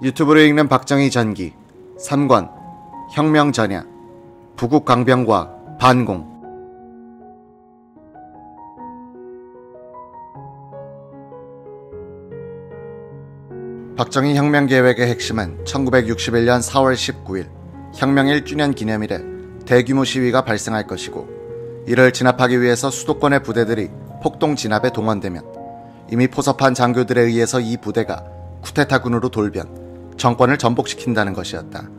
유튜브로 읽는 박정희 전기 3권 혁명 전야 부국 강병과 반공. 박정희 혁명 계획의 핵심은 1961년 4월 19일 혁명 1주년 기념일에 대규모 시위가 발생할 것이고, 이를 진압하기 위해서 수도권의 부대들이 폭동 진압에 동원되면 이미 포섭한 장교들에 의해서 이 부대가 쿠데타군으로 돌변 정권을 전복시킨다는 것이었다.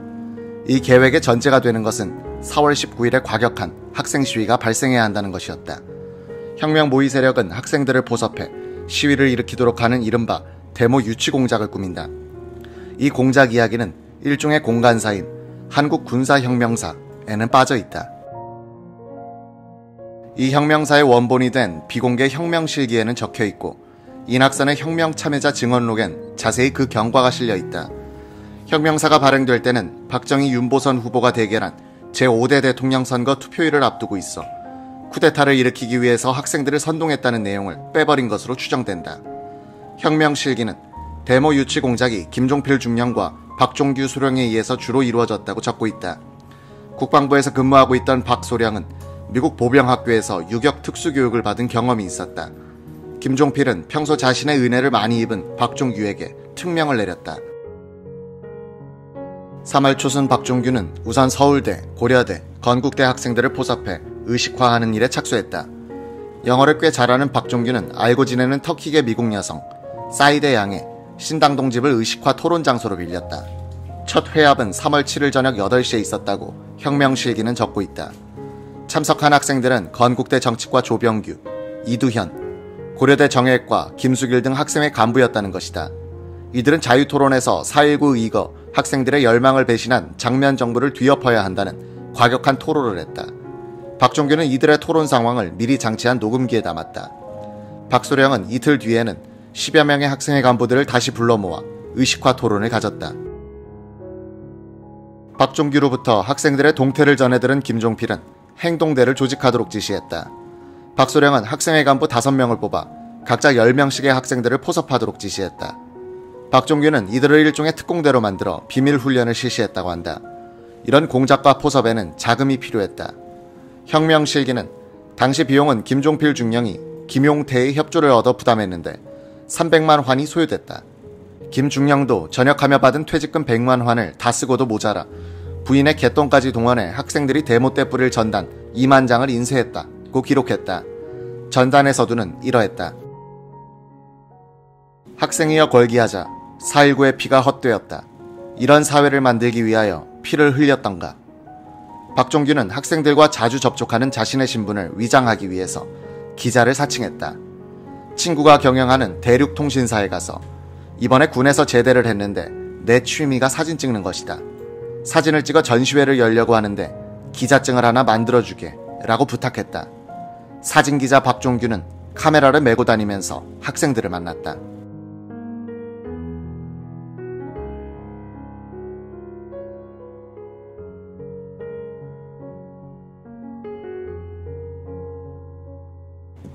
이 계획의 전제가 되는 것은 4월 19일에 과격한 학생 시위가 발생해야 한다는 것이었다. 혁명 모의 세력은 학생들을 포섭해 시위를 일으키도록 하는 이른바 데모 유치 공작을 꾸민다. 이 공작 이야기는 일종의 공간사인 한국군사혁명사에는 빠져있다. 이 혁명사의 원본이 된 비공개 혁명실기에는 적혀있고, 이낙선의 혁명 참여자 증언록엔 자세히 그 경과가 실려있다. 혁명사가 발행될 때는 박정희 윤보선 후보가 대결한 제5대 대통령 선거 투표일을 앞두고 있어 쿠데타를 일으키기 위해서 학생들을 선동했다는 내용을 빼버린 것으로 추정된다. 혁명실기는 데모 유치 공작이 김종필 중령과 박종규 소령에 의해서 주로 이루어졌다고 적고 있다. 국방부에서 근무하고 있던 박소령은 미국 보병학교에서 유격 특수교육을 받은 경험이 있었다. 김종필은 평소 자신의 은혜를 많이 입은 박종규에게 특명을 내렸다. 3월 초순 박종규는 우선 서울대, 고려대, 건국대 학생들을 포섭해 의식화하는 일에 착수했다. 영어를 꽤 잘하는 박종규는 알고 지내는 터키계 미국 여성 사이데 양의 신당동집을 의식화 토론 장소로 빌렸다. 첫 회합은 3월 7일 저녁 8시에 있었다고 혁명실기는 적고 있다. 참석한 학생들은 건국대 정치과 조병규, 이두현, 고려대 정혜과 김수길 등 학생회 간부였다는 것이다. 이들은 자유토론에서 4.19 의거 학생들의 열망을 배신한 장면 정부를 뒤엎어야 한다는 과격한 토론을 했다. 박종규는 이들의 토론 상황을 미리 장치한 녹음기에 담았다. 박소령은 이틀 뒤에는 10여 명의 학생회 간부들을 다시 불러 모아 의식화 토론을 가졌다. 박종규로부터 학생들의 동태를 전해들은 김종필은 행동대를 조직하도록 지시했다. 박소령은 학생회 간부 5명을 뽑아 각자 10명씩의 학생들을 포섭하도록 지시했다. 박종규는 이들을 일종의 특공대로 만들어 비밀 훈련을 실시했다고 한다. 이런 공작과 포섭에는 자금이 필요했다. 혁명실기는 당시 비용은 김종필 중령이 김용태의 협조를 얻어 부담했는데 300만 환이 소요됐다. 김 중령도 전역하며 받은 퇴직금 100만 환을 다 쓰고도 모자라 부인의 갯돈까지 동원해 학생들이 데모 때 뿌릴 전단 2만 장을 인쇄했다고 기록했다. 전단의 서두는 이러했다. 학생이여 걸기하자. 4.19의 피가 헛되었다. 이런 사회를 만들기 위하여 피를 흘렸던가. 박종규는 학생들과 자주 접촉하는 자신의 신분을 위장하기 위해서 기자를 사칭했다. 친구가 경영하는 대륙통신사에 가서 이번에 군에서 제대를 했는데 내 취미가 사진 찍는 것이다. 사진을 찍어 전시회를 열려고 하는데 기자증을 하나 만들어주게 라고 부탁했다. 사진기자 박종규는 카메라를 메고 다니면서 학생들을 만났다.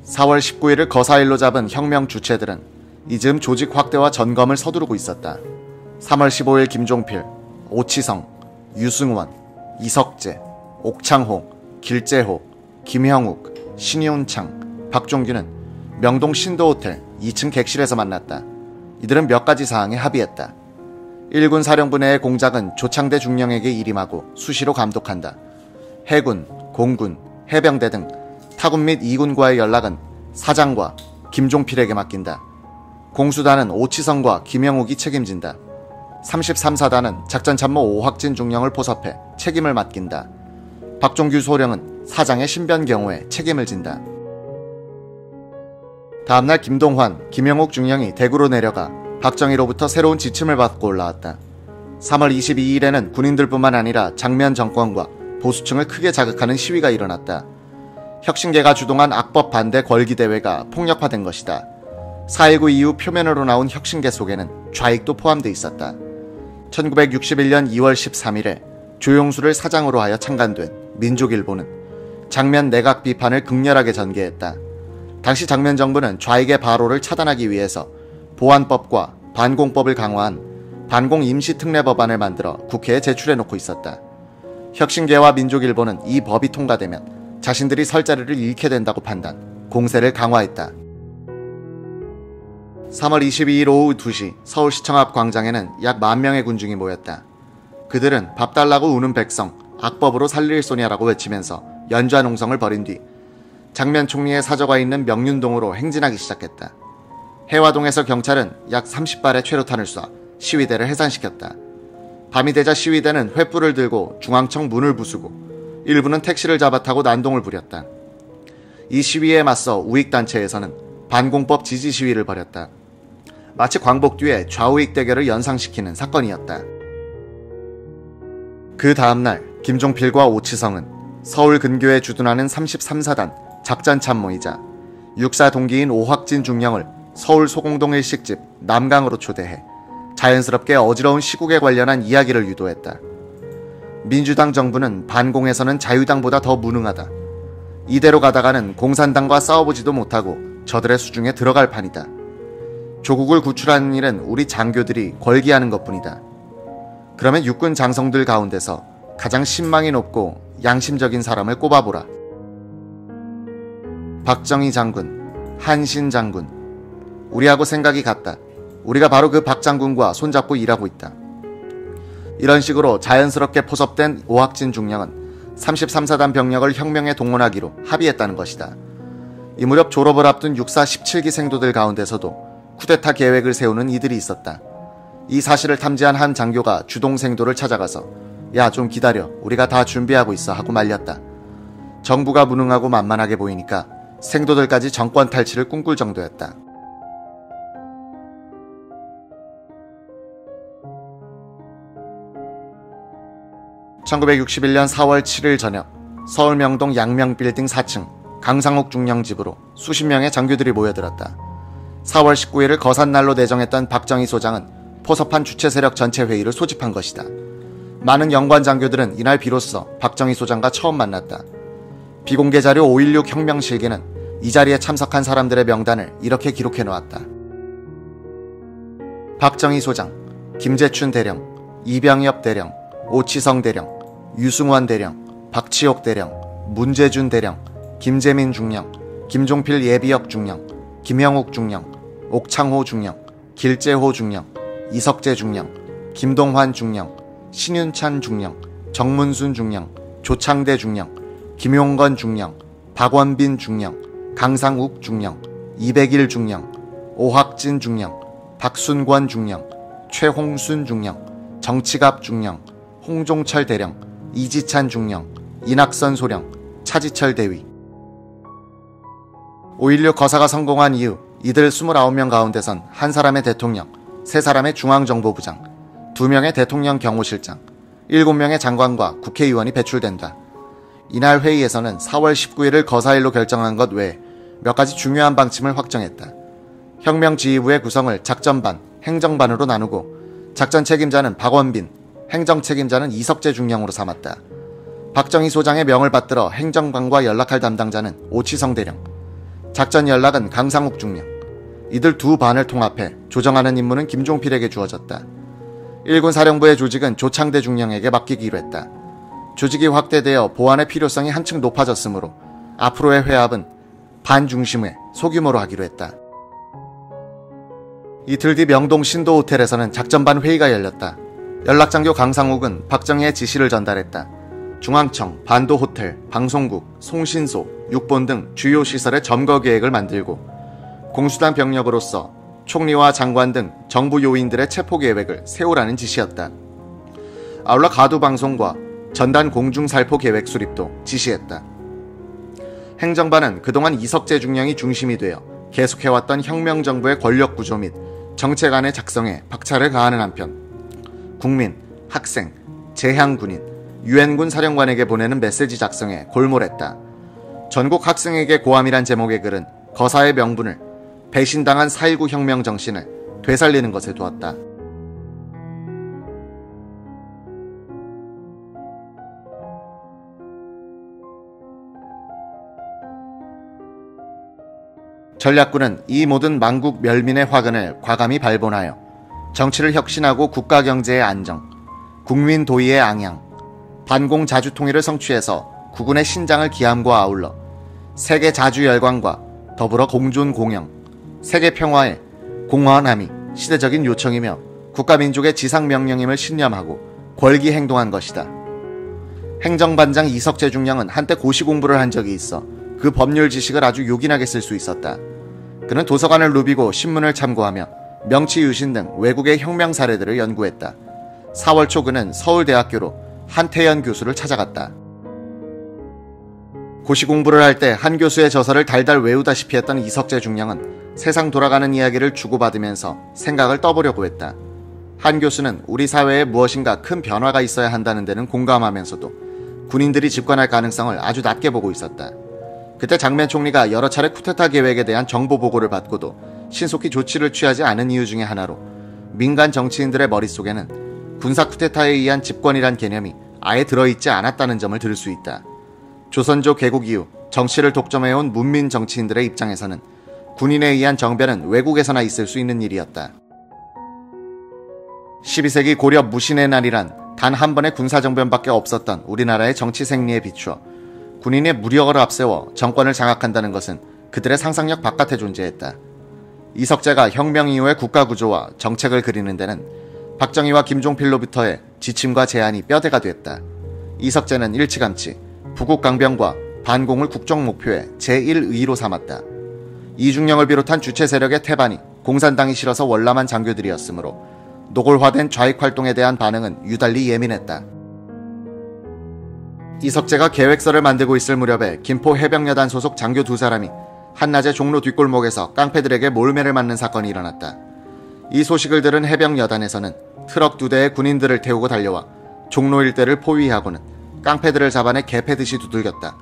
(4월 19일을) 거사일로 잡은 혁명 주체들은 이즈음 조직 확대와 점검을 서두르고 있었다. 3월 15일 김종필, 오치성, 유승원, 이석재, 옥창호, 길재호, 김형욱, 신윤창, 박종규는 명동 신도호텔 2층 객실에서 만났다. 이들은 몇 가지 사항에 합의했다. 1군 사령부 내의 공작은 조창대 중령에게 일임하고 수시로 감독한다. 해군, 공군, 해병대 등 타군 및 2군과의 연락은 사장과 김종필에게 맡긴다. 공수단은 오치성과 김영욱이 책임진다. 33사단은 작전참모 오학진 중령을 포섭해 책임을 맡긴다. 박종규 소령은 사장의 신변 경우에 책임을 진다. 다음날 김동환, 김영욱 중령이 대구로 내려가 박정희로부터 새로운 지침을 받고 올라왔다. 3월 22일에는 군인들뿐만 아니라 장면 정권과 보수층을 크게 자극하는 시위가 일어났다. 혁신계가 주동한 악법 반대 걸기대회가 폭력화된 것이다. 4.19 이후 표면으로 나온 혁신계 속에는 좌익도 포함돼 있었다. 1961년 2월 13일에 조용수를 사장으로 하여 창간된 민족일보는 장면 내각 비판을 극렬하게 전개했다. 당시 장면 정부는 좌익의 발호를 차단하기 위해서 보안법과 반공법을 강화한 반공 임시특례법안을 만들어 국회에 제출해놓고 있었다. 혁신계와 민족일보는 이 법이 통과되면 자신들이 설 자리를 잃게 된다고 판단, 공세를 강화했다. 3월 22일 오후 2시 서울시청 앞 광장에는 약 10,000명의 군중이 모였다. 그들은 밥 달라고 우는 백성, 악법으로 살릴 소냐라고 외치면서 연좌 농성을 벌인 뒤 장면 총리의 사저가 있는 명륜동으로 행진하기 시작했다. 해화동에서 경찰은 약 30발의 최루탄을 쏴 시위대를 해산시켰다. 밤이 되자 시위대는 횃불을 들고 중앙청 문을 부수고 일부는 택시를 잡아 타고 난동을 부렸다. 이 시위에 맞서 우익단체에서는 반공법 지지 시위를 벌였다. 마치 광복 뒤에 좌우익 대결을 연상시키는 사건이었다. 그 다음날 김종필과 오치성은 서울 근교에 주둔하는 33사단 작전참모이자 육사 동기인 오학진 중령을 서울 소공동 일식집 남강으로 초대해 자연스럽게 어지러운 시국에 관련한 이야기를 유도했다. 민주당 정부는 반공에서는 자유당보다 더 무능하다. 이대로 가다가는 공산당과 싸워보지도 못하고 저들의 수중에 들어갈 판이다. 조국을 구출하는 일은 우리 장교들이 걸기하는 것뿐이다. 그러면 육군 장성들 가운데서 가장 신망이 높고 양심적인 사람을 꼽아보라. 박정희 장군, 한신 장군, 우리하고 생각이 같다. 우리가 바로 그 박 장군과 손잡고 일하고 있다. 이런 식으로 자연스럽게 포섭된 오학진 중령은 33사단 병력을 혁명에 동원하기로 합의했다는 것이다. 이 무렵 졸업을 앞둔 육사 17기 생도들 가운데서도 쿠데타 계획을 세우는 이들이 있었다. 이 사실을 탐지한 한 장교가 주동 생도를 찾아가서 야, 좀 기다려. 우리가 다 준비하고 있어 하고 말렸다. 정부가 무능하고 만만하게 보이니까 생도들까지 정권 탈취를 꿈꿀 정도였다. (1961년 4월 7일) 저녁 서울 명동 양명빌딩 4층 강상욱 중령 집으로 수십 명의 장교들이 모여들었다. 4월 19일을 거산날로 내정했던 박정희 소장은 포섭한 주체 세력 전체 회의를 소집한 것이다. 많은 영관 장교들은 이날 비로소 박정희 소장과 처음 만났다. 비공개 자료 5.16 혁명실기는 이 자리에 참석한 사람들의 명단을 이렇게 기록해 놓았다. 박정희 소장, 김재춘 대령, 이병엽 대령, 오치성 대령, 유승원 대령, 박치옥 대령, 문재준 대령, 김재민 중령, 김종필 예비역 중령, 김형욱 중령, 옥창호 중령, 길재호 중령, 이석재 중령, 김동환 중령, 신윤찬 중령, 정문순 중령, 조창대 중령, 김용건 중령, 박원빈 중령, 강상욱 중령, 이백일 중령, 오학진 중령, 박순권 중령, 최홍순 중령, 정치갑 중령, 홍종철 대령, 이지찬 중령, 이낙선 소령, 차지철 대위. 5.16 거사가 성공한 이후 이들 29명 가운데선 한 사람의 대통령, 3사람의 중앙정보부장, 2명의 대통령 경호실장, 7명의 장관과 국회의원이 배출된다. 이날 회의에서는 4월 19일을 거사일로 결정한 것 외에 몇 가지 중요한 방침을 확정했다. 혁명지휘부의 구성을 작전반, 행정반으로 나누고 작전 책임자는 박원빈, 행정 책임자는 이석재 중령으로 삼았다. 박정희 소장의 명을 받들어 행정관과 연락할 담당자는 오치성 대령, 작전 연락은 강상욱 중령. 이들 두 반을 통합해 조정하는 임무는 김종필에게 주어졌다. 1군 사령부의 조직은 조창대 중령에게 맡기기로 했다. 조직이 확대되어 보안의 필요성이 한층 높아졌으므로 앞으로의 회합은 반 중심의 소규모로 하기로 했다. 이틀 뒤 명동 신도 호텔에서는 작전반 회의가 열렸다. 연락장교 강상욱은 박정희의 지시를 전달했다. 중앙청, 반도 호텔, 방송국, 송신소, 육본 등 주요 시설의 점거 계획을 만들고 공수단 병력으로서 총리와 장관 등 정부 요인들의 체포 계획을 세우라는 지시였다. 아울러 가두방송과 전단 공중살포 계획 수립도 지시했다. 행정반은 그동안 이석재 중령이 중심이 되어 계속해왔던 혁명정부의 권력구조 및 정책안의 작성에 박차를 가하는 한편 국민, 학생, 재향군인, 유엔군 사령관에게 보내는 메시지 작성에 골몰했다. 전국 학생에게 고함이란 제목의 글은 거사의 명분을 배신당한 4.19 혁명 정신을 되살리는 것에 두었다. 전략군은 이 모든 망국 멸민의 화근을 과감히 발본하여 정치를 혁신하고 국가 경제의 안정, 국민 도의의 앙양, 반공 자주 통일을 성취해서 국군의 신장을 기함과 아울러 세계 자주 열광과 더불어 공존 공영, 세계 평화에 공헌함이 시대적인 요청이며 국가민족의 지상명령임을 신념하고 권기 행동한 것이다. 행정반장 이석재 중령은 한때 고시 공부를 한 적이 있어 그 법률 지식을 아주 요긴하게 쓸 수 있었다. 그는 도서관을 누비고 신문을 참고하며 명치 유신 등 외국의 혁명 사례들을 연구했다. 4월 초 그는 서울대학교로 한태연 교수를 찾아갔다. 고시 공부를 할 때 한 교수의 저서를 달달 외우다시피 했던 이석재 중령은 세상 돌아가는 이야기를 주고받으면서 생각을 떠보려고 했다. 한 교수는 우리 사회에 무엇인가 큰 변화가 있어야 한다는 데는 공감하면서도 군인들이 집권할 가능성을 아주 낮게 보고 있었다. 그때 장면 총리가 여러 차례 쿠데타 계획에 대한 정보 보고를 받고도 신속히 조치를 취하지 않은 이유 중에 하나로 민간 정치인들의 머릿속에는 군사 쿠데타에 의한 집권이란 개념이 아예 들어있지 않았다는 점을 들을 수 있다. 조선조 개국 이후 정치를 독점해온 문민 정치인들의 입장에서는 군인에 의한 정변은 외국에서나 있을 수 있는 일이었다. 12세기 고려 무신의 날이란 단 한 번의 군사정변밖에 없었던 우리나라의 정치 생리에 비추어 군인의 무력을 앞세워 정권을 장악한다는 것은 그들의 상상력 바깥에 존재했다. 이석재가 혁명 이후의 국가구조와 정책을 그리는 데는 박정희와 김종필로부터의 지침과 제안이 뼈대가 됐다. 이석재는 일찌감치 부국강병과 반공을 국정 목표의 제1의로 삼았다. 이중령을 비롯한 주체 세력의 태반이 공산당이 싫어서 월남한 장교들이었으므로 노골화된 좌익활동에 대한 반응은 유달리 예민했다. 이석재가 계획서를 만들고 있을 무렵에 김포 해병여단 소속 장교 2사람이 한낮에 종로 뒷골목에서 깡패들에게 몰매를 맞는 사건이 일어났다. 이 소식을 들은 해병여단에서는 트럭 2대의 군인들을 태우고 달려와 종로 일대를 포위하고는 깡패들을 잡아내 개패듯이 두들겼다.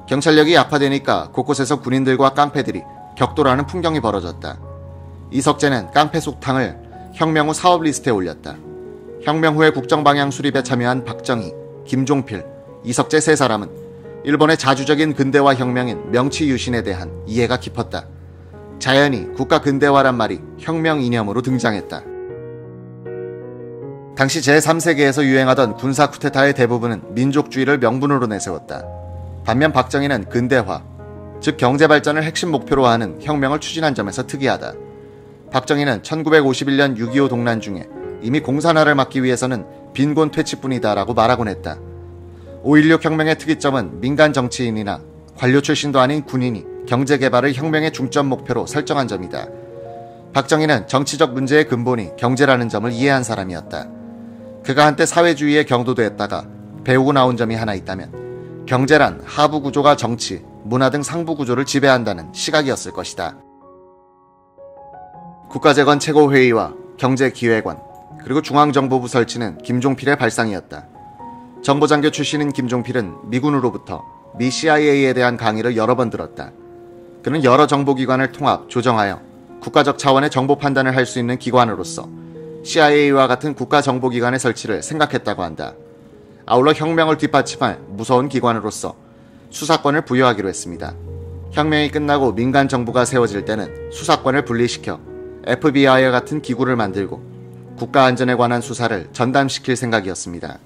경찰력이 약화되니까 곳곳에서 군인들과 깡패들이 격돌하는 풍경이 벌어졌다. 이석재는 깡패 속탕을 혁명 후 사업 리스트에 올렸다. 혁명 후의 국정방향 수립에 참여한 박정희, 김종필, 이석재 3사람은 일본의 자주적인 근대화 혁명인 명치유신에 대한 이해가 깊었다. 자연히 국가 근대화란 말이 혁명 이념으로 등장했다. 당시 제3세기에서 유행하던 군사 쿠데타의 대부분은 민족주의를 명분으로 내세웠다. 반면 박정희는 근대화, 즉 경제발전을 핵심 목표로 하는 혁명을 추진한 점에서 특이하다. 박정희는 1951년 6.25 동란 중에 이미 공산화를 막기 위해서는 빈곤 퇴치뿐이다 라고 말하곤 했다. 5.16 혁명의 특이점은 민간 정치인이나 관료 출신도 아닌 군인이 경제개발을 혁명의 중점 목표로 설정한 점이다. 박정희는 정치적 문제의 근본이 경제라는 점을 이해한 사람이었다. 그가 한때 사회주의에 경도됐다가 배우고 나온 점이 하나 있다면 경제란 하부 구조가 정치, 문화 등 상부 구조를 지배한다는 시각이었을 것이다. 국가재건 최고회의와 경제기획원, 그리고 중앙정보부 설치는 김종필의 발상이었다. 정보장교 출신인 김종필은 미군으로부터 미 CIA에 대한 강의를 여러 번 들었다. 그는 여러 정보기관을 통합, 조정하여 국가적 차원의 정보 판단을 할 수 있는 기관으로서 CIA와 같은 국가정보기관의 설치를 생각했다고 한다. 아울러 혁명을 뒷받침할 무서운 기관으로서 수사권을 부여하기로 했습니다. 혁명이 끝나고 민간 정부가 세워질 때는 수사권을 분리시켜 FBI와 같은 기구를 만들고 국가 안전에 관한 수사를 전담시킬 생각이었습니다.